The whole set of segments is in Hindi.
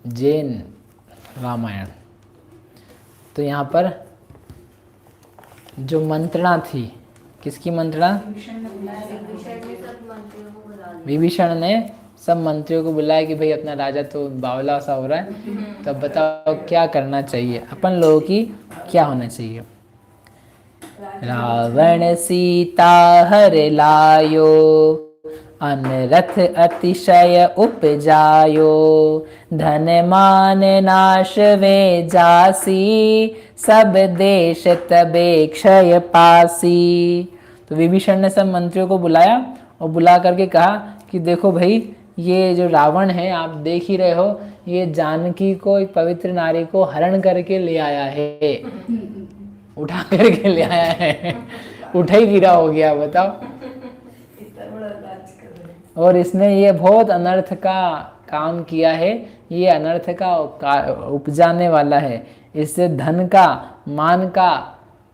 जैन रामायण। तो यहाँ पर जो मंत्रणा थी, किसकी मंत्रणा? विभीषण ने सब मंत्रियों को बुलाया कि भाई अपना राजा तो बावला सा हो रहा है, तब बताओ क्या करना चाहिए, अपन लोगों की क्या होना चाहिए। रावण सीता हर लायो, अनरथ अतिशय उपजायो, धन मान नाश वे जासी, सब देश तबे क्षय पासी। तो विभीषण ने सब मंत्रियों को बुलाया और बुला करके कहा कि देखो भाई, ये जो रावण है आप देख ही रहे हो, ये जानकी को, एक पवित्र नारी को हरण करके ले आया है, उठा करके ले आया है, उठा ही गिरा हो गया, बताओ। और इसने ये बहुत अनर्थ का काम किया है, ये अनर्थ का उपजाने वाला है, इससे धन का, मान का,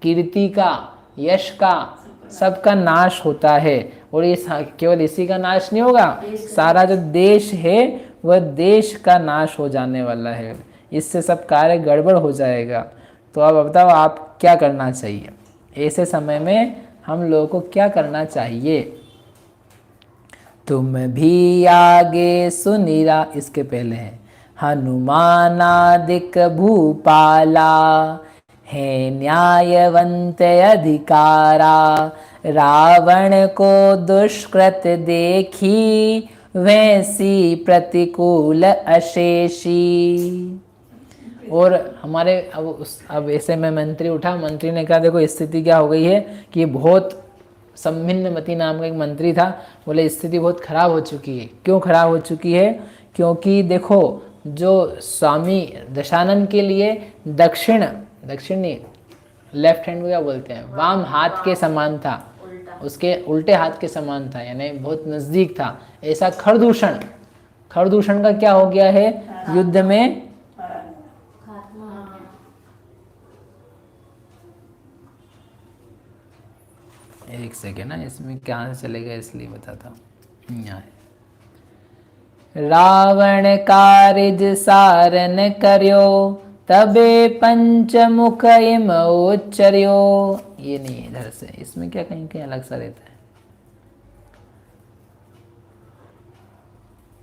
कीर्ति का, यश का, सबका नाश होता है। और ये केवल इसी का नाश नहीं होगा, सारा जो देश है वह देश का नाश हो जाने वाला है, इससे सब कार्य गड़बड़ हो जाएगा। तो अब बताओ आप क्या करना चाहिए, ऐसे समय में हम लोगों को क्या करना चाहिए। तुम भी आगे सुनिरा, इसके पहले है हनुमानादिक भूपाला, है न्यायवंत अधिकारा, रावण को दुष्कृत देखी, वैसी प्रतिकूल अशेषी। और हमारे अब ऐसे में मंत्री उठा, मंत्री ने कहा देखो स्थिति क्या हो गई है कि बहुत सम्भिन्नमति नाम का एक मंत्री था, बोले स्थिति बहुत खराब हो चुकी है। क्यों खराब हो चुकी है? क्योंकि देखो जो स्वामी दशानन के लिए दक्षिण नहीं, लेफ्ट हैंड को क्या बोलते हैं, वाम हाथ के समान था, उसके उल्टे हाथ के समान था, यानी बहुत नजदीक था। ऐसा खरदूषण का क्या हो गया है युद्ध में? एक सेकेंड ना, इसमें क्या चलेगा इसलिए बताता हूँ। यहाँ है रावण कारिज सारन कर्यो, तबे पंचमुख इम उच्चर्यो। ये नहीं है इधर से, इसमें क्या कहीं कहीं अलग सा रहता है।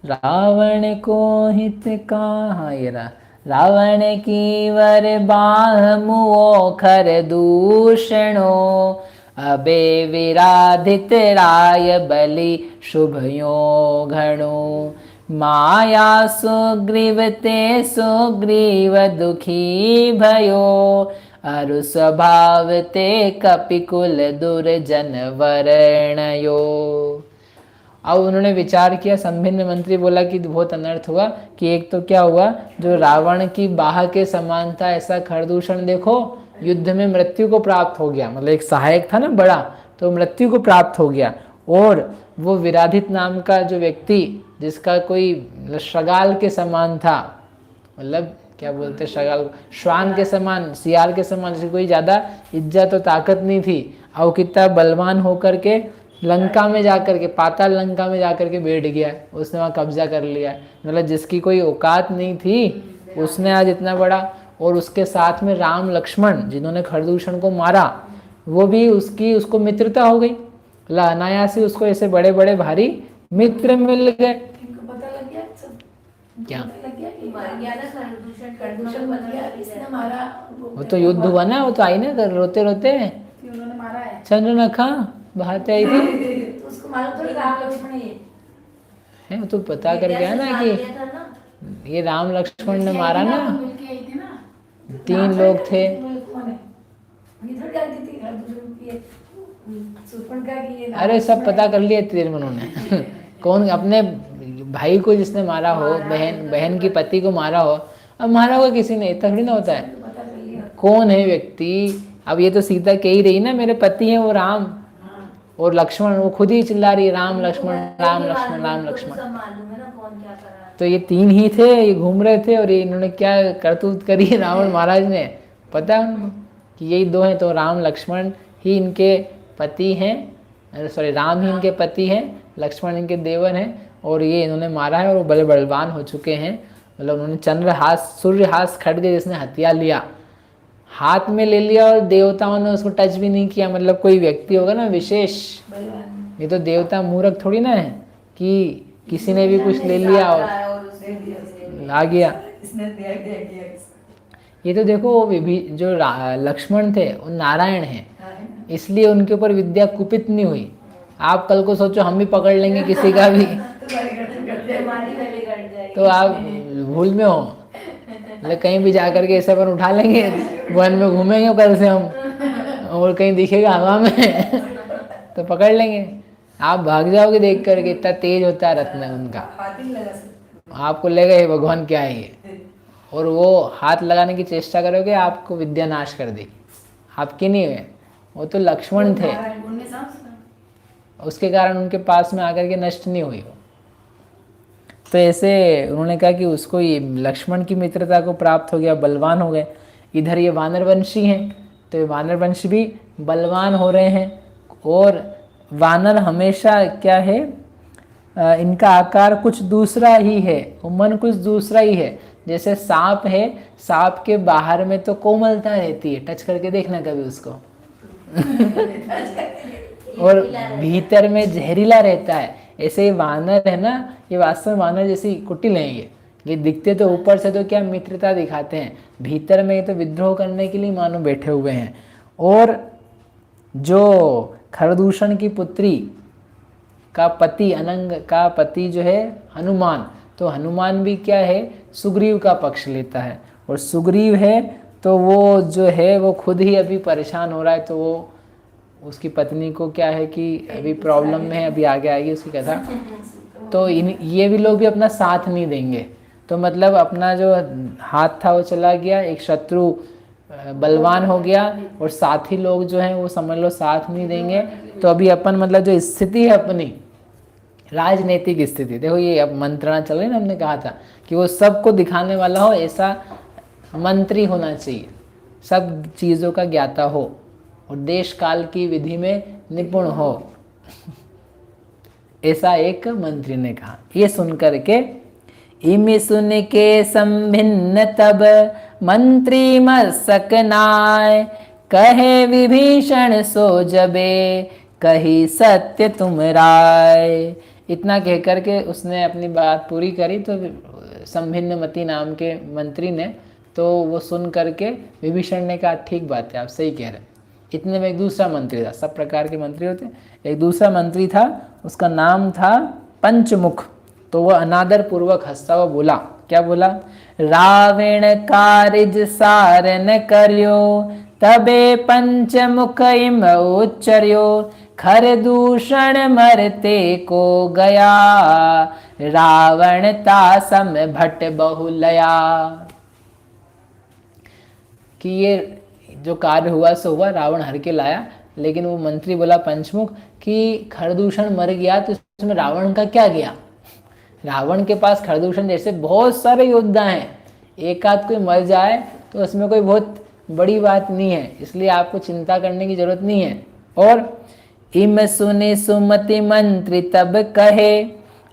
रावण को हित का, हाँ ये रहा, रावण की वर बाह मुओ खर दूषणो, अबे विराधित राय बलि शुभयो घणो, माया सुग्रीव ते सुग्रीव दुखी भयो, अरु स्वभाव ते कपिकुल दुर्जन वर्णयो। अब उन्होंने विचार किया, संभिन्न मंत्री बोला कि बहुत अनर्थ हुआ कि एक तो क्या हुआ, जो रावण की बाह के समान था ऐसा खरदूषण देखो युद्ध में मृत्यु को प्राप्त हो गया, मतलब एक सहायक था ना बड़ा, तो मृत्यु को प्राप्त हो गया। और वो विराधित नाम का जो व्यक्ति जिसका कोई शगाल के समान था, मतलब क्या बोलते शगाल, श्वान के समान, सियार के समान, जिसकी कोई ज़्यादा इज्जत और ताकत नहीं थी, और कितना बलवान होकर के लंका में जाकर के, पाताल लंका में जाकर के बैठ गया, उसने वहाँ कब्जा कर लिया, मतलब जिसकी कोई औकात नहीं थी उसने आज इतना बड़ा। और उसके साथ में राम लक्ष्मण जिन्होंने खरदूषण को मारा, वो भी उसको मित्रता हो गई, अनायास ही उसको ऐसे बड़े बड़े भारी मित्र मिल गए। पता लग गया क्या वो तो युद्ध हुआ ना, वो तो आई ना रोते रोते उन्होंने मारा है, चंद्रनखा बहाते आई थी, तो उसको मालूम थोड़ी राम लक्ष्मण है वो तो पता कर गया ना कि ये राम लक्ष्मण ने मारा ना, 3 लोग थे। अरे सब पता कर लिया तेरे में उन्होंने कौन अपने भाई को जिसने मारा हो, बहन की पति को मारा हो, अब मारा होगा किसी ने, इतना थोड़ी ना होता है कौन है व्यक्ति। अब ये तो सीता कह ही रही ना मेरे पति हैं वो राम, और लक्ष्मण वो खुद ही चिल्ला रही राम लक्ष्मण राम लक्ष्मण राम लक्ष्मण। तो ये 3 ही थे, ये घूम रहे थे, और ये इन्होंने क्या करतूत करी रावण महाराज ने, पता है उनको कि यही 2 हैं, तो राम लक्ष्मण ही इनके पति हैं, सॉरी राम ही इनके पति हैं, लक्ष्मण इनके देवर हैं, और ये इन्होंने मारा है, और वो बड़े बलवान हो चुके हैं। मतलब उन्होंने सूर्य हाथ खड़गे जिसने हथियार लिया, हाथ में ले लिया और देवताओं ने उसको टच भी नहीं किया। मतलब कोई व्यक्ति होगा ना विशेष, बलवान ये तो देवता मूर्ख थोड़ी ना है कि किसी ने भी कुछ ले लिया और आ गया। इसने दिया ये तो देखो जो लक्ष्मण थे वो नारायण हैं, इसलिए उनके ऊपर विद्या कुपित नहीं हुई। आप कल को सोचो हम भी पकड़ लेंगे किसी का भी तो आप भूल में हो, मतलब कहीं भी जा करके ऐसे अपन उठा लेंगे, वन में घूमेंगे कल से हम, और कहीं दिखेगा हवा में तो पकड़ लेंगे। आप भाग जाओगे देख करके, इतना तेज होता है रत्न उनका, आपको लगेगा ये भगवान क्या है ये, और वो हाथ लगाने की चेष्टा करोगे आपको विद्या नाश कर देगी, आपकी नहीं है। वो तो लक्ष्मण थे, उसके कारण उनके पास में आकर के नष्ट नहीं हुई वो। तो ऐसे उन्होंने कहा कि उसको ये लक्ष्मण की मित्रता को प्राप्त हो गया, बलवान हो गए। इधर ये वानरवंशी हैं, तो ये वानरवंशी भी बलवान हो रहे हैं। और वानर हमेशा क्या है, इनका आकार कुछ दूसरा ही है, मन कुछ दूसरा ही है। जैसे सांप है, सांप के बाहर में तो कोमलता रहती है, टच करके देखना कभी उसको और भीतर में जहरीला रहता है। ऐसे ही वानर है ना, ये वास्तव में वानर जैसी कुटिल हैं। ये दिखते तो ऊपर से तो क्या मित्रता दिखाते हैं, भीतर में ये तो विद्रोह करने के लिए मानो बैठे हुए हैं। और जो खरदूषण की पुत्री का पति, अनंग का पति जो है हनुमान, तो हनुमान भी क्या है, सुग्रीव का पक्ष लेता है। और सुग्रीव है तो वो जो है वो खुद ही अभी परेशान हो रहा है, तो वो उसकी पत्नी को क्या है कि अभी प्रॉब्लम में है, अभी आगे आएगी उसकी कथा। तो ये भी लोग भी अपना साथ नहीं देंगे, तो मतलब अपना जो हाथ था वो चला गया, एक शत्रु बलवान हो गया, और साथी लोग जो हैं वो समझ लो साथ नहीं देंगे। तो अभी अपन मतलब जो स्थिति है अपनी राजनीतिक स्थिति, देखो ये अब मंत्रणा चल रही ना, हमने कहा था कि वो सबको दिखाने वाला हो, ऐसा मंत्री होना चाहिए, सब चीज़ों का ज्ञाता हो और देश काल की विधि में निपुण हो, ऐसा एक मंत्री ने कहा। ये सुन करके इमि सुन के संभिन्न तब मंत्री मस्तक नाय, कहे विभीषण सो जबे कही सत्य तुम राय। इतना कह करके उसने अपनी बात पूरी करी, तो संभिन्न मति नाम के मंत्री ने, तो वो सुन करके विभीषण ने कहा ठीक बात है, आप सही कह रहे हैं। इतने में एक दूसरा मंत्री था, सब प्रकार के मंत्री होते, एक दूसरा मंत्री था, उसका नाम था पंचमुख। तो वह अनादर पूर्वक हंसता हुआ बोला, क्या बोला, रावण कारिज सार न करियो, तबे पंचमुख इम उच्चर्यो, खर दूषण मरते को गया, रावण ता सम भट बहुलया। कि ये जो कार्य हुआ सो हुआ, रावण हर के लाया, लेकिन वो मंत्री बोला पंचमुख कि खरदूषण मर गया तो इसमें रावण का क्या गया। रावण के पास खरदूषण जैसे बहुत सारे योद्धा हैं, एक आध कोई मर जाए तो उसमें कोई बहुत बड़ी बात नहीं है, इसलिए आपको चिंता करने की जरूरत नहीं है। और इम सुने सुमति मंत्री तब कहे,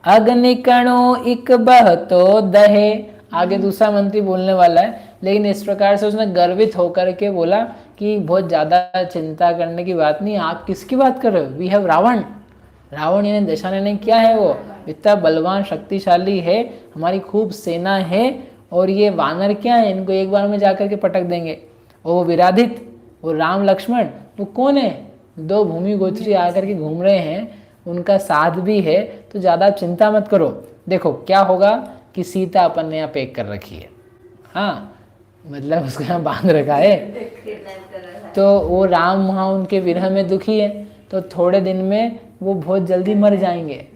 अग्निकणो इक बहतो दहे। आगे दूसरा मंत्री बोलने वाला है, लेकिन इस प्रकार से उसने गर्वित होकर के बोला कि बहुत ज़्यादा चिंता करने की बात नहीं, आप किसकी बात कर रहे हो, वी हैव रावण। रावण यानी दशानन ने क्या है, वो इतना बलवान शक्तिशाली है, हमारी खूब सेना है, और ये वानर क्या है, इनको एक बार में जाकर के पटक देंगे। और वो विराधित, वो राम लक्ष्मण, वो कौन है, दो भूमि गोत्री आकर के घूम रहे हैं, उनका साथ भी है, तो ज़्यादा चिंता मत करो। देखो क्या होगा कि सीता अपन ने यहाँ पैक कर रखी है, हाँ मतलब उसको यहाँ बांध रखा है, तो वो राम वहाँ उनके विरह में दुखी है, तो थोड़े दिन में वो बहुत जल्दी मर जाएंगे।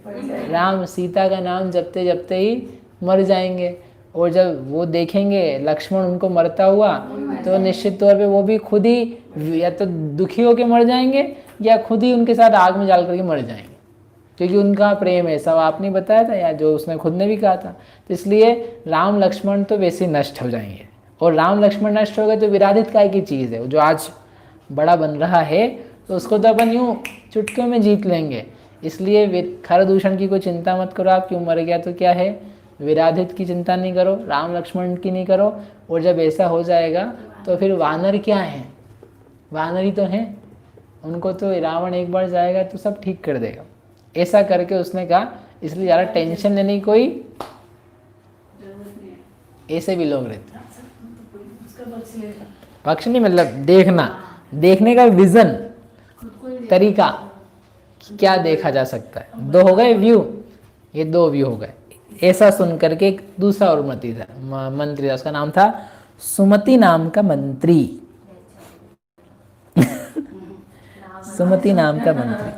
राम सीता का नाम जपते जपते ही मर जाएंगे, और जब वो देखेंगे लक्ष्मण उनको मरता हुआ, तो निश्चित तौर पे वो भी खुद ही या तो दुखी होकर मर जाएंगे, या खुद ही उनके साथ आग में डाल करके मर जाएंगे, क्योंकि उनका प्रेम है, सब आपने बताया था, या जो उसने खुद ने भी कहा था। तो इसलिए राम लक्ष्मण तो वैसे नष्ट हो जाएंगे, और राम लक्ष्मण नष्ट हो गए तो विराधित काय की चीज़ है, जो आज बड़ा बन रहा है, तो उसको तो अपन यूँ चुटके में जीत लेंगे। इसलिए खरदूषण की कोई चिंता मत करो आप, क्यों मर गया तो क्या है, विराधित की चिंता नहीं करो, राम लक्ष्मण की नहीं करो। और जब ऐसा हो जाएगा तो फिर वानर क्या है, वानर ही तो हैं, उनको तो रावण एक बार जाएगा तो सब ठीक कर देगा। ऐसा करके उसने कहा, इसलिए ज़्यादा टेंशन लेने की कोई जरूरत नहीं है। ऐसे भी लोग रहते हैं। उसका पक्ष लेगा, पक्ष नहीं, मतलब देखना, देखने का विजन, खुद को ही तरीका, क्या देखा जा सकता है। दो हो गए व्यू, ये दो व्यू हो गए। ऐसा सुन करके एक दूसरा और मंत्री था, मंत्री था, उसका नाम था सुमति नाम का मंत्री। सुमति नाम का मंत्री।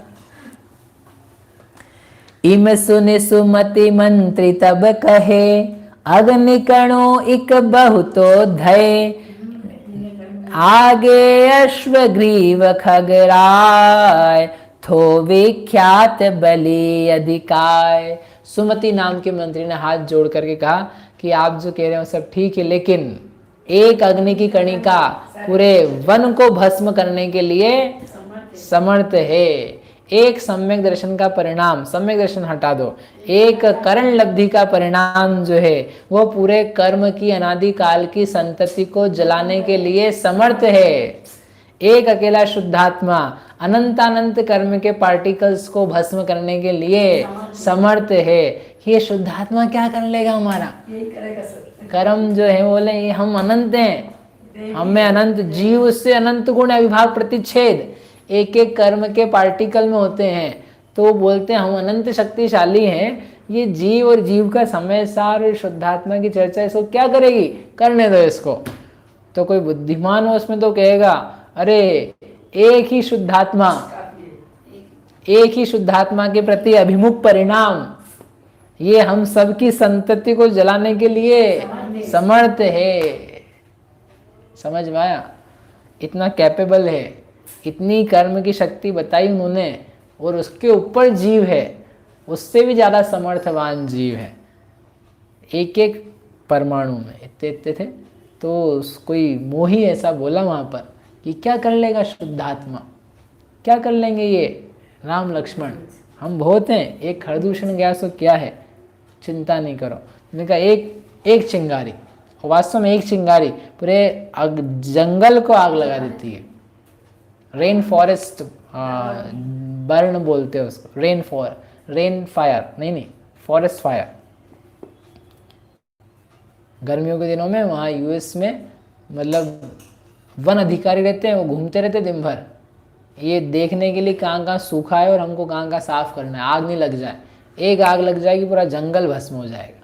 इम सुन सुमति मंत्री तब कहे, अग्नि कणो इक बहुतो धय, आगे अश्वग्रीव खगराय, थो विख्यात बलि अधिकाय। सुमति नाम के मंत्री ने हाथ जोड़ करके कहा कि आप जो कह रहे हो सब ठीक है, लेकिन एक अग्नि की कणिका पूरे वन को भस्म करने के लिए समर्थ है। एक सम्यक दर्शन का परिणाम, सम्यक दर्शन हटा दो, एक करण लब्धि का परिणाम जो है वो पूरे कर्म की अनादिकाल की संतति को जलाने के लिए समर्थ है। एक अकेला शुद्धात्मा अनंतानंत कर्म के पार्टिकल्स को भस्म करने के लिए समर्थ है। ये शुद्धात्मा क्या कर लेगा हमारा? यही करेगा सब। कर्म जो है बोले ये हम अनंत हैं, हमें अनंत जीव, उससे अनंत गुण अविभाग प्रतिच्छेद एक एक कर्म के पार्टिकल में होते हैं। तो वो बोलते हैं हम अनंत शक्तिशाली हैं। ये जीव और जीव का समय सार और शुद्धात्मा की चर्चा इसको क्या करेगी? करने दो इसको। तो कोई बुद्धिमान हो उसमें तो कहेगा अरे एक ही शुद्धात्मा, एक ही शुद्धात्मा के प्रति अभिमुख परिणाम ये हम सबकी संतति को जलाने के लिए समर्थ है। समझ में आया? इतना कैपेबल है, इतनी कर्म की शक्ति बताई उन्होंने, और उसके ऊपर जीव है, उससे भी ज्यादा समर्थवान जीव है एक एक परमाणु में, इतने इतने थे। तो कोई मोही ऐसा बोला वहां पर कि क्या कर लेगा शुद्धात्मा, क्या कर लेंगे ये राम लक्ष्मण, हम बहुत हैं, एक खरदूषण गैस तो क्या है, चिंता नहीं करो। मैंने कहा एक चिंगारी, वास्तव में एक चिंगारी पूरे जंगल को आग लगा देती है। रेन फॉरेस्ट बर्न बोलते हैं उसको, रेन फायर नहीं, फॉरेस्ट फायर। गर्मियों के दिनों में वहाँ यूएस में मतलब वन अधिकारी रहते हैं, वो घूमते रहते दिन भर ये देखने के लिए कहाँ कहाँ सूखा है और हमको कहाँ कहाँ साफ करना है, आग नहीं लग जाए। एक आग लग जाएगी पूरा जंगल भस्म हो जाएगा।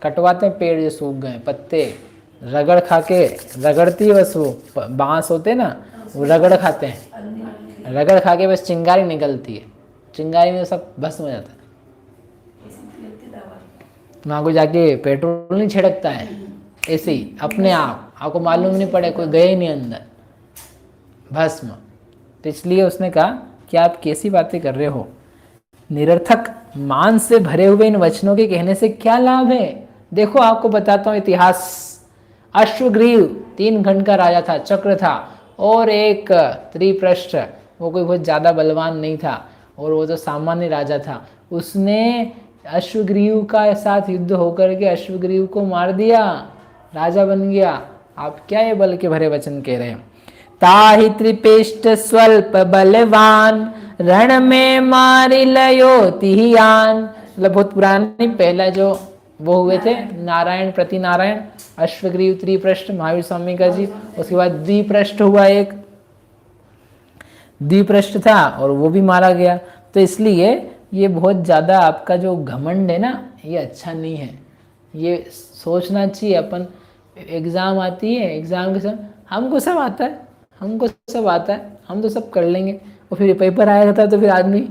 कटवाते हैं पेड़ जो सूख गए, पत्ते रगड़ खा के, रगड़ती है बस, वो बांस होते ना वो रगड़ खाते हैं, रगड़ खा के बस चिंगारी निकलती है, चिंगारी में सब भस्म हो जाता है। वहाँ को जाके पेट्रोल नहीं छिड़कता है, ऐसे ही अपने आप, आपको मालूम नहीं पड़े, कोई गए नहीं अंदर, भस्म। तो इसलिए उसने कहा कि आप कैसी बातें कर रहे हो, निरर्थक मान से भरे हुए इन वचनों के कहने से क्या लाभ है? देखो आपको बताता हूँ इतिहास। अश्वग्रीव 3 खंड का राजा था, चक्र था, और एक त्रिपृष्ठ, वो कोई बहुत ज़्यादा बलवान नहीं था और वो तो सामान्य राजा था। उसने अश्वग्रीव का साथ युद्ध होकर के अश्वग्रीव को मार दिया, राजा बन गया। आप क्या ये बल के भरे वचन कह रहे हैं? ताहि त्रिपेष्ट स्वल्प बलवान, रण में मारि लयो तिहियान। मतलब बहुत पुराने, पहला जो वो हुए थे नारायण प्रति नारायण, अश्वग्रीव त्रिपृष्ठ महावीर स्वामी का जी, उसके बाद द्विपृष्ठ हुआ, एक द्विपृष्ठ था और वो भी मारा गया। तो इसलिए ये बहुत ज़्यादा आपका जो घमंड है ना, ये अच्छा नहीं है। ये सोचना चाहिए अपन, एग्ज़ाम आती है, एग्ज़ाम के समय हमको सब आता है, हमको सब आता है, हम तो सब कर लेंगे, और फिर पेपर आया था तो फिर आदमी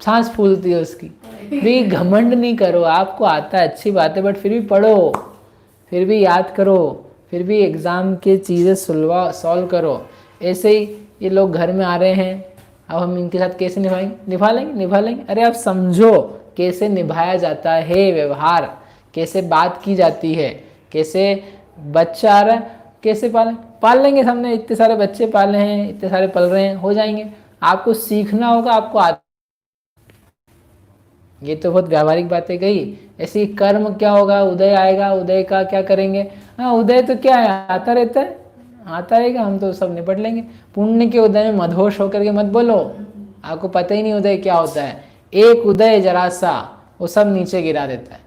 सांस फूलती है उसकी। भी घमंड नहीं करो, आपको आता है अच्छी बात है, बट फिर भी पढ़ो, फिर भी याद करो, फिर भी एग्ज़ाम के चीज़ें सॉल्व करो। ऐसे ही ये लोग घर में आ रहे हैं, अब हम इनके साथ कैसे निभाएंगे? निभा लेंगे। अरे आप समझो कैसे निभाया जाता है व्यवहार, कैसे बात की जाती है, कैसे बच्चा आ रहा है कैसे पाल लेंगे। हमने इतने सारे बच्चे पाले हैं, इतने सारे पल रहे हैं, हो जाएंगे। आपको सीखना होगा, आपको ये तो बहुत व्यावहारिक बातें कही, ऐसी कर्म क्या होगा, उदय आएगा, उदय का क्या करेंगे। हाँ उदय तो क्या है, आता रहता है, आता रहेगा, हम तो सब निपट लेंगे। पुण्य के उदय में मदहोश होकर के मत बोलो, आपको पता ही नहीं उदय क्या होता है। एक उदय जरा सा वो सब नीचे गिरा देता है।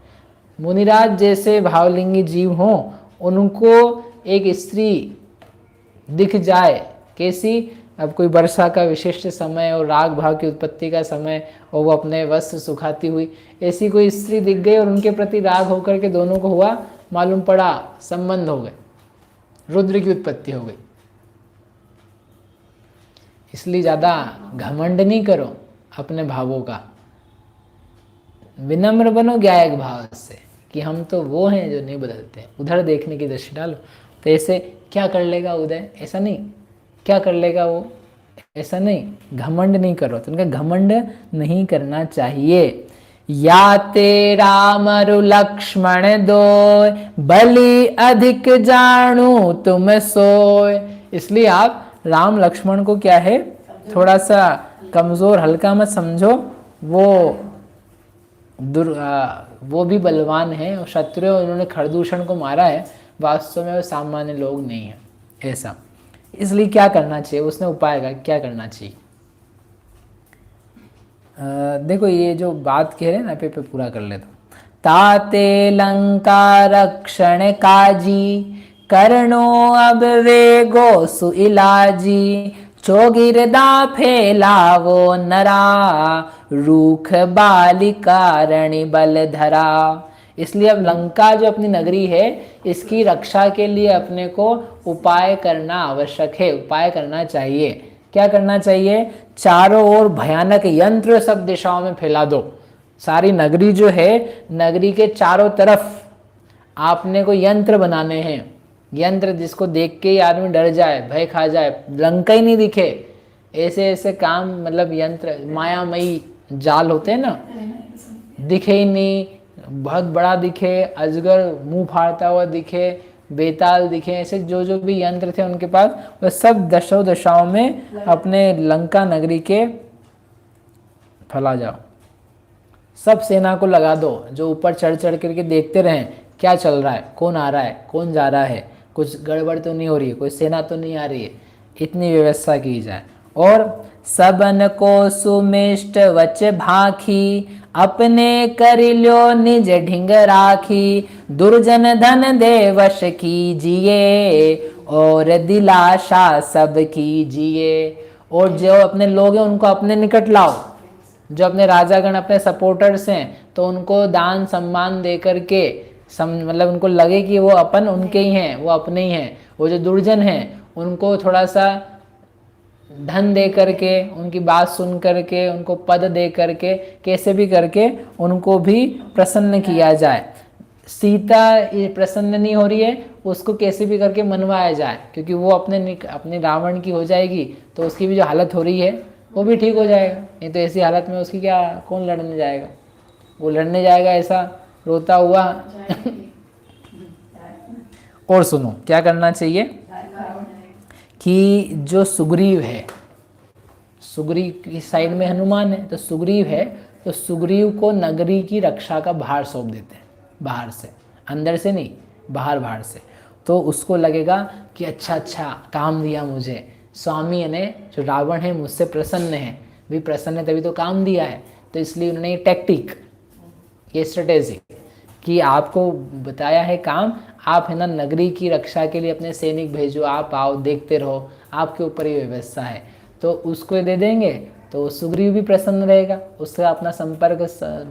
मुनिराज जैसे भावलिंगी जीव हों, उनको एक स्त्री दिख जाए कैसी, अब कोई वर्षा का विशिष्ट समय और राग भाव की उत्पत्ति का समय और वो अपने वस्त्र सुखाती हुई, ऐसी कोई स्त्री दिख गई और उनके प्रति राग होकर के दोनों को हुआ, मालूम पड़ा संबंध हो गए, रुद्र की उत्पत्ति हो गई। इसलिए ज़्यादा घमंड नहीं करो अपने भावों का, विनम्र बनो ज्ञायक भाव से कि हम तो वो हैं जो नहीं बदलते। उधर देखने की दृष्टि डालो। तो ऐसे क्या कर लेगा उदय, ऐसा नहीं, क्या कर लेगा वो, ऐसा नहीं, घमंड नहीं करो। तो उनका घमंड नहीं करना चाहिए। या ते राम रु लक्ष्मण दोय, बलि अधिक जानू तुम सोय। इसलिए आप राम लक्ष्मण को क्या है, थोड़ा सा कमजोर हल्का मत समझो। वो भी बलवान है और शत्रु, उन्होंने खरदूषण को मारा है, वास्तव में वो सामान्य लोग नहीं है ऐसा। इसलिए क्या करना चाहिए, उसने उपाय का क्या करना चाहिए। देखो ये जो बात कह रहे हैं ना, पे पूरा कर लेता हूँ। ताते लंका रक्षण काजी, करनो अब वेगो सुइलाजी, चौगिरदा फैलावो नरा, रूख बालिकारणि बल धरा। इसलिए अब लंका जो अपनी नगरी है, इसकी रक्षा के लिए अपने को उपाय करना आवश्यक है, उपाय करना चाहिए। क्या करना चाहिए, चारों ओर भयानक यंत्र सब दिशाओं में फैला दो। सारी नगरी जो है, नगरी के चारों तरफ आपने को यंत्र बनाने हैं, यंत्र जिसको देख के ही आदमी डर जाए, भय खा जाए, लंका ही नहीं दिखे, ऐसे ऐसे काम, मतलब यंत्र मायामयी जाल होते हैं ना, दिखे ही नहीं, बहुत बड़ा दिखे, अजगर मुंह फाड़ता हुआ दिखे, बेताल दिखे, ऐसे जो जो भी यंत्र थे उनके पास, वह सब दशाओं में अपने लंका नगरी के फैला जाओ। सब सेना को लगा दो, जो ऊपर चढ़ चढ़ करके देखते रहें क्या चल रहा है, कौन आ रहा है, कौन जा रहा है, कुछ गड़बड़ तो नहीं हो रही है, कोई सेना तो नहीं आ रही है, इतनी व्यवस्था की जाए। और सबन को सुमिष्ट वच भाखी, अपने कर ल्यो निज ढिंग राखी, दुर्जन धन दे वश कीजिए, और दिलाशा सब कीजिए। और जो अपने लोग हैं उनको अपने निकट लाओ, जो अपने राजागण अपने सपोर्टर्स हैं, तो उनको दान सम्मान दे करके मतलब उनको लगे कि वो अपन उनके ही हैं, वो अपने ही हैं। वो जो दुर्जन हैं उनको थोड़ा सा धन दे करके, उनकी बात सुन करके, उनको पद दे करके, कैसे भी करके उनको भी प्रसन्न किया जाए। सीता प्रसन्न नहीं हो रही है, उसको कैसे भी करके मनवाया जाए, क्योंकि वो अपने रावण की हो जाएगी तो उसकी भी जो हालत हो रही है वो भी ठीक हो जाएगा। नहीं तो ऐसी हालत में उसकी क्या, कौन लड़ने जाएगा, वो लड़ने जाएगा ऐसा रोता हुआ। और सुनो क्या करना चाहिए कि जो सुग्रीव है, सुग्रीव की साइड में हनुमान है, तो सुग्रीव है, तो सुग्रीव को नगरी की रक्षा का भार सौंप देते हैं, बाहर से, अंदर से नहीं, बाहर से। तो उसको लगेगा कि अच्छा काम दिया मुझे स्वामी ने, जो रावण है मुझसे प्रसन्न है, भी प्रसन्न है तभी तो काम दिया है। तो इसलिए उन्होंने ये टैक्टिक, ये स्ट्रेटेजी कि आपको बताया है काम, आप है ना नगरी की रक्षा के लिए अपने सैनिक भेजो, आप आओ, देखते रहो, आपके ऊपर ये व्यवस्था है। तो उसको दे देंगे तो सुग्रीव भी प्रसन्न रहेगा, उसका अपना संपर्क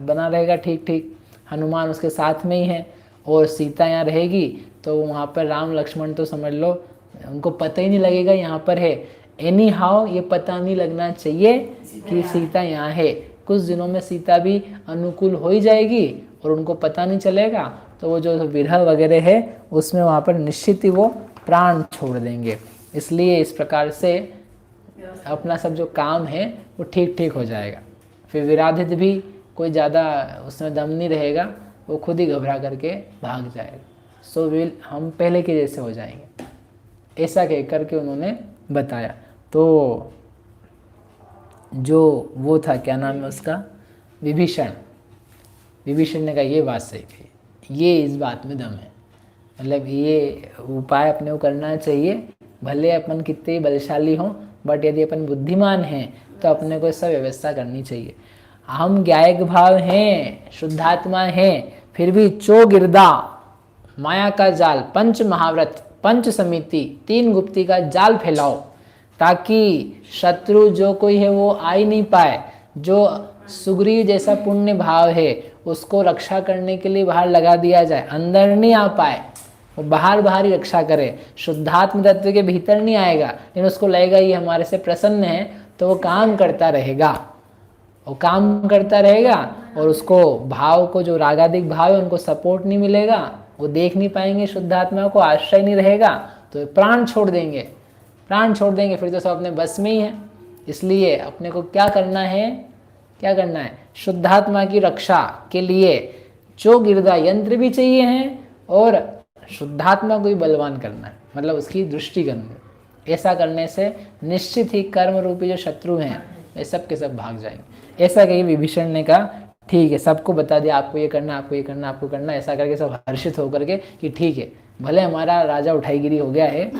बना रहेगा ठीक, हनुमान उसके साथ में ही है, और सीता यहाँ रहेगी तो वहाँ पर राम लक्ष्मण तो समझ लो उनको पता ही नहीं लगेगा यहाँ पर है। एनी हाउ ये पता नहीं लगना चाहिए कि सीता यहाँ है। कुछ दिनों में सीता भी अनुकूल हो ही जाएगी और उनको पता नहीं चलेगा, तो वो जो विरह वगैरह है उसमें वहाँ पर निश्चित ही वो प्राण छोड़ देंगे। इसलिए इस प्रकार से अपना सब जो काम है वो ठीक हो जाएगा। फिर विराधित भी कोई ज़्यादा उसमें दम नहीं रहेगा, वो खुद ही घबरा करके भाग जाएगा। सो विल हम पहले के जैसे हो जाएंगे, ऐसा कह करके उन्होंने बताया। तो जो वो था, क्या नाम है उसका, विभीषण विभीषण ने कहा ये बात सही कही, ये इस बात में दम है, मतलब ये उपाय अपने को करना चाहिए। भले अपन कितने ही बलशाली हों, बट यदि अपन बुद्धिमान हैं तो अपने को सब व्यवस्था करनी चाहिए। हम ज्ञायक भाव हैं, शुद्धात्मा हैं, फिर भी चो गिरदा माया का जाल, पंच महाव्रत, पंच समिति, 3 गुप्ती का जाल फैलाओ, ताकि शत्रु जो कोई है वो आ ही नहीं पाए। जो सुग्रीव जैसा पुण्य भाव है उसको रक्षा करने के लिए बाहर लगा दिया जाए, अंदर नहीं आ पाए, वो बाहर बाहर ही रक्षा करे। शुद्धात्म तत्व के भीतर नहीं आएगा, लेकिन उसको लगेगा ये हमारे से प्रसन्न है, तो वो काम करता रहेगा, वो काम करता रहेगा, और उसको भाव को, जो रागादिक भाव है उनको सपोर्ट नहीं मिलेगा, वो देख नहीं पाएंगे, शुद्धात्मा को आश्रय नहीं रहेगा, तो प्राण छोड़ देंगे, प्राण छोड़ देंगे, फिर तो सब अपने बस में ही है। इसलिए अपने को क्या करना है, क्या करना है, शुद्धात्मा की रक्षा के लिए जो गिरदा यंत्र भी चाहिए हैं, और शुद्धात्मा को भी बलवान करना है, मतलब उसकी दृष्टि करनी है। ऐसा करने से निश्चित ही कर्म रूपी जो शत्रु हैं वे सब के सब भाग जाएंगे। ऐसा कही विभीषण ने कहा ठीक है, सबको बता दिया आपको ये करना, आपको ये करना, आपको करना, ऐसा करके सब हर्षित होकर के कि ठीक है, भले हमारा राजा उठाईगिरी हो गया है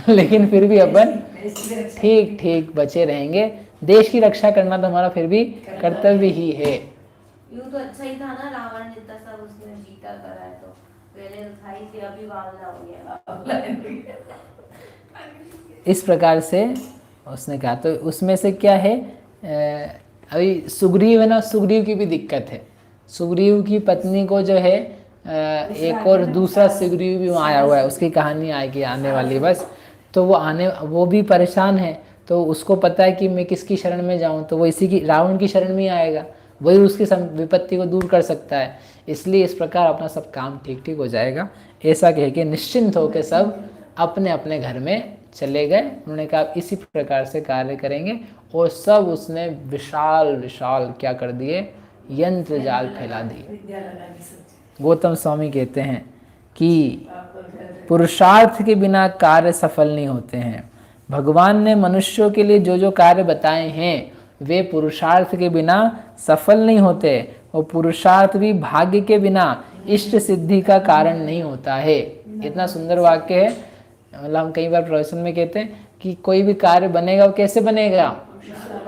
लेकिन फिर भी अपन ठीक ठीक बचे रहेंगे। देश की रक्षा करना तो हमारा फिर भी कर्तव्य ही है। यूं तो अच्छा ही था ना, रावण जितना सब उसने जीता करा है, तो पहले तो था ही थी, अभी बावला हो गया। इस प्रकार से उसने कहा। तो उसमें से क्या है, अभी सुग्रीव है ना, सुग्रीव की भी दिक्कत है। सुग्रीव की पत्नी को जो है एक और दूसरा सुग्रीव भी वहाँ आया हुआ है, उसकी कहानी आएगी आने वाली बस। तो वो भी परेशान है, तो उसको पता है कि मैं किसकी शरण में जाऊँ, तो वो इसी की, रावण की शरण में ही आएगा, वही उसकी विपत्ति को दूर कर सकता है। इसलिए इस प्रकार अपना सब काम ठीक ठीक हो जाएगा, ऐसा कह के निश्चिंत होकर सब अपने अपने घर में चले गए। उन्होंने कहा इसी प्रकार से कार्य करेंगे, और सब उसने विशाल विशाल क्या कर दिए, यंत्र जाल फैला दिए। गौतम स्वामी कहते हैं कि पुरुषार्थ के बिना कार्य सफल नहीं होते हैं। भगवान ने मनुष्यों के लिए जो जो कार्य बताए हैं वे पुरुषार्थ के बिना सफल नहीं होते, और पुरुषार्थ भी भाग्य के बिना इष्ट सिद्धि का कारण नहीं होता है। इतना सुंदर वाक्य है। मतलब हम कई बार प्रवचन में कहते हैं कि कोई भी कार्य बनेगा वो कैसे बनेगा,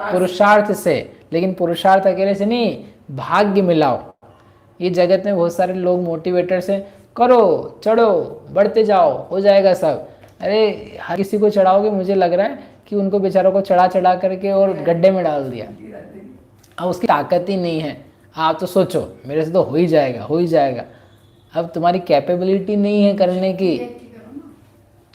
पुरुषार्थ से, लेकिन पुरुषार्थ अकेले से नहीं, भाग्य मिलाओ। ये जगत में बहुत सारे लोग मोटिवेटर से करो, चढ़ो, बढ़ते जाओ, हो जाएगा सब। अरे हर किसी को चढ़ाओगे, मुझे लग रहा है कि उनको बेचारों को चढ़ा चढ़ा करके और गड्ढे में डाल दिया। अब उसकी ताकत ही नहीं है। आप तो सोचो मेरे से तो हो ही जाएगा, हो ही जाएगा। अब तुम्हारी कैपेबिलिटी नहीं है करने की,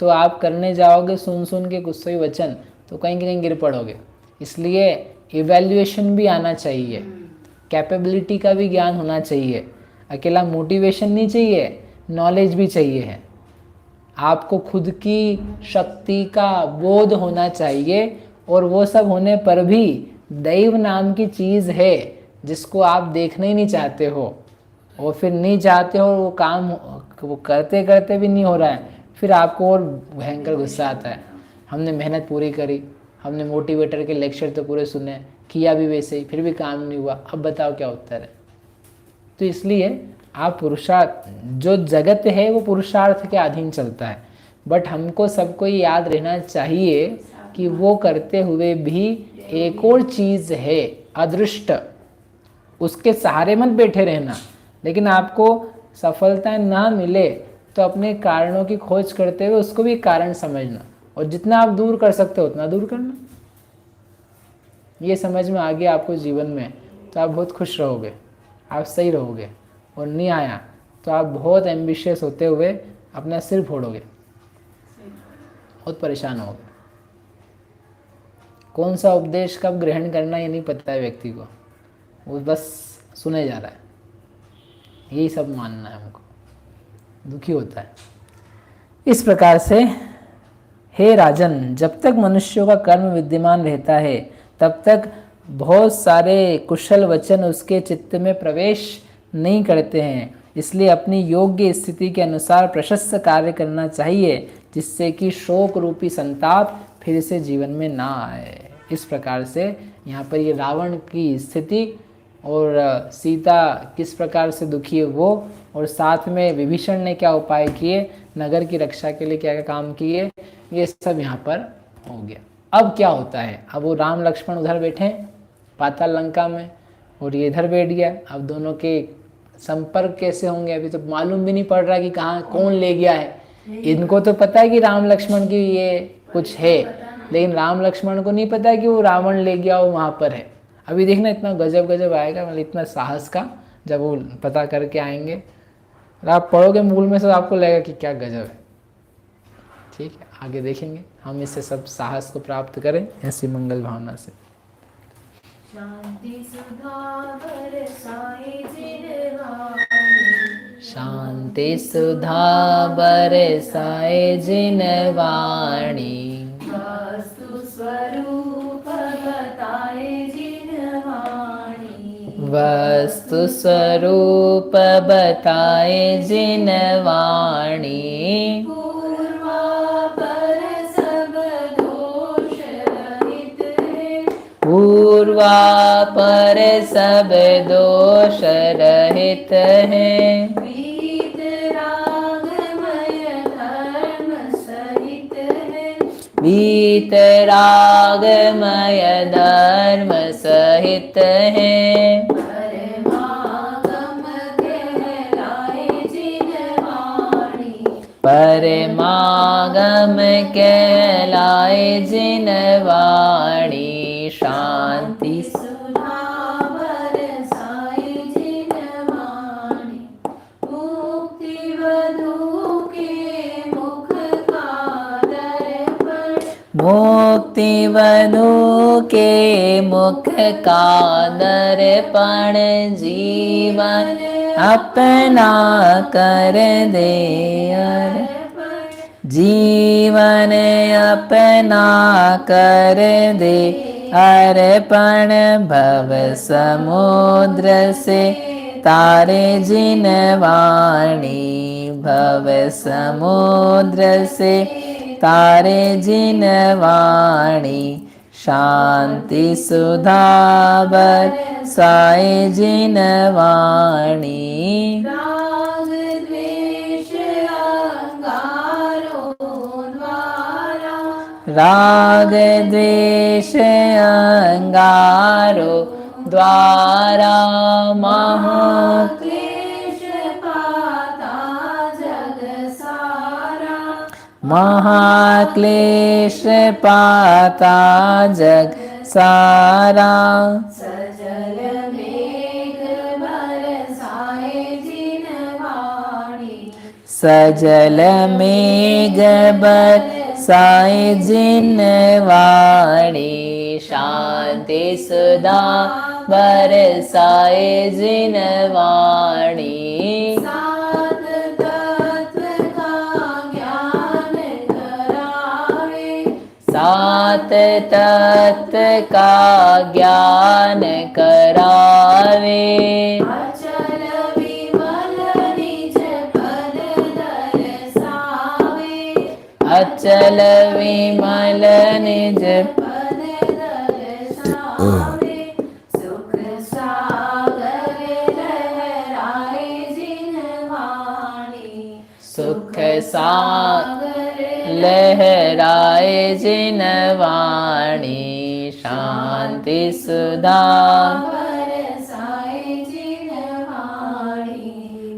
तो आप करने जाओगे सुन सुन के गुस्से वचन, तो कहीं कहीं गिर पड़ोगे। इसलिए इवैल्यूएशन भी आना चाहिए, कैपेबिलिटी का भी ज्ञान होना चाहिए। अकेला मोटिवेशन नहीं चाहिए, नॉलेज भी चाहिए है। आपको खुद की शक्ति का बोध होना चाहिए, और वो सब होने पर भी दैव नाम की चीज़ है जिसको आप देखना ही नहीं चाहते हो, और फिर नहीं चाहते हो वो काम, वो करते करते भी नहीं हो रहा है, फिर आपको और भयंकर गुस्सा आता है। हमने मेहनत पूरी करी, हमने मोटिवेटर के लेक्चर तो पूरे सुने, किया भी वैसे ही, फिर भी काम नहीं हुआ, अब बताओ क्या उत्तर है। तो इसलिए आप पुरुषार्थ, जो जगत है वो पुरुषार्थ के अधीन चलता है, बट हमको सबको याद रहना चाहिए कि वो करते हुए भी एक और चीज़ है अदृष्ट, उसके सहारे मत बैठे रहना। लेकिन आपको सफलता ना मिले तो अपने कारणों की खोज करते हुए उसको भी कारण समझना, और जितना आप दूर कर सकते हो उतना दूर करना। ये समझ में आ गया आपको जीवन में, तो आप बहुत खुश रहोगे, आप सही रहोगे। और नहीं आया तो आप बहुत एम्बिशियस होते हुए अपना सिर फोड़ोगे, बहुत परेशान होगे। कौन सा उपदेश कब ग्रहण करना ये नहीं पता है व्यक्ति को, वो बस सुने जा रहा है, यही सब मानना है हमको, दुखी होता है। इस प्रकार से हे राजन, जब तक मनुष्यों का कर्म विद्यमान रहता है तब तक बहुत सारे कुशल वचन उसके चित्त में प्रवेश नहीं करते हैं। इसलिए अपनी योग्य स्थिति के अनुसार प्रशस्त कार्य करना चाहिए, जिससे कि शोक रूपी संताप फिर से जीवन में ना आए। इस प्रकार से यहाँ पर ये रावण की स्थिति और सीता किस प्रकार से दुखी है वो, और साथ में विभीषण ने क्या उपाय किए, नगर की रक्षा के लिए क्या क्या काम किए, ये सब यहाँ पर हो गया। अब क्या होता है, अब वो राम लक्ष्मण उधर बैठे हैं पाताल लंका में और ये इधर बैठ गया। अब दोनों के संपर्क कैसे होंगे, अभी तो मालूम भी नहीं पड़ रहा कि कहाँ कौन ले गया है। इनको तो पता है कि राम लक्ष्मण की ये कुछ है, लेकिन राम लक्ष्मण को नहीं पता कि वो रावण ले गया वो वहाँ पर है। अभी देखना इतना गजब गजब आएगा, मतलब इतना साहस का जब वो पता करके आएंगे, और आप पढ़ोगे मूल में, सब आपको लगेगा कि क्या गजब है। ठीक है, आगे देखेंगे, हम इससे सब साहस को प्राप्त करें ऐसी मंगल भावना से। शांति सुधा बरसाए जिनवाणी, शांति सुधा बरसाए जिनवाणी, वस्तु स्वरूप बताए जिनवाणी, वस्तु स्वरूप बताए जिनवाणी, पूर्वापर सब दोष रहित है, पूर्वापर सब दोष रहित है, वीत रागमय धर्म सहित है, वीत रागमय धर्म सहित है, परमागम कहलाए जिनवाणी, परमागम कहलाए जिनवाणी, शांति सुधा बरसाए जिनवाणी, मुक्ति वधू के मुख का दर्पण, मुक्ति वधू के मुख का दर्पण, जीवन अपना कर दे अर्पण, जीवन अपना कर दे अर्पण, भव समुद्र से तारे जिनवाणी, भव समुद्र से तारे जिनवाणी, शांति सुधा बरसाए जिनवाणी, राग द्वेष अंगारों द्वारा, राग द्वेष अंगारो द्वारा, महा क्लेश पाता जग सारा, महाक्लेश पाता जग सारा, सजल मेघ बरसाए जिनवाणी, सजल मेघ बरसाए जिनवाणी, शांति सुधा बरसाए जिनवाणी, सात तत्व का ज्ञान करावे, सात तत्व का ज्ञान करावे, अचल विमल निज पद दर्शावे, अचल विमल निज पद दर्शावे, सुख सागर लहराए जिनवाणी, सुख सागर लहराए जिनवाणी, शांति सुधा बरसाए जिनवाणी,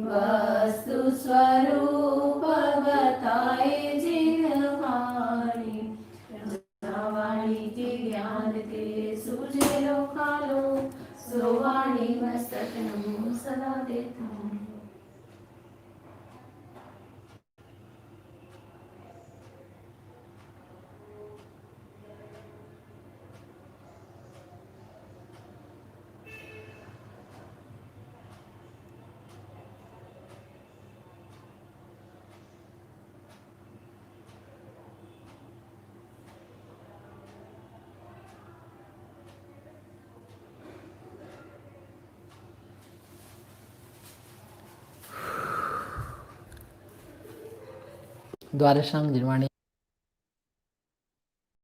वस्तु स्वरूप बताए जिनवाणी, वाणी के ज्ञान के सूझे लो खालो, सो वाणी मस्तक नमो सदा देता हूँ। द्वादशांग निर्वाणी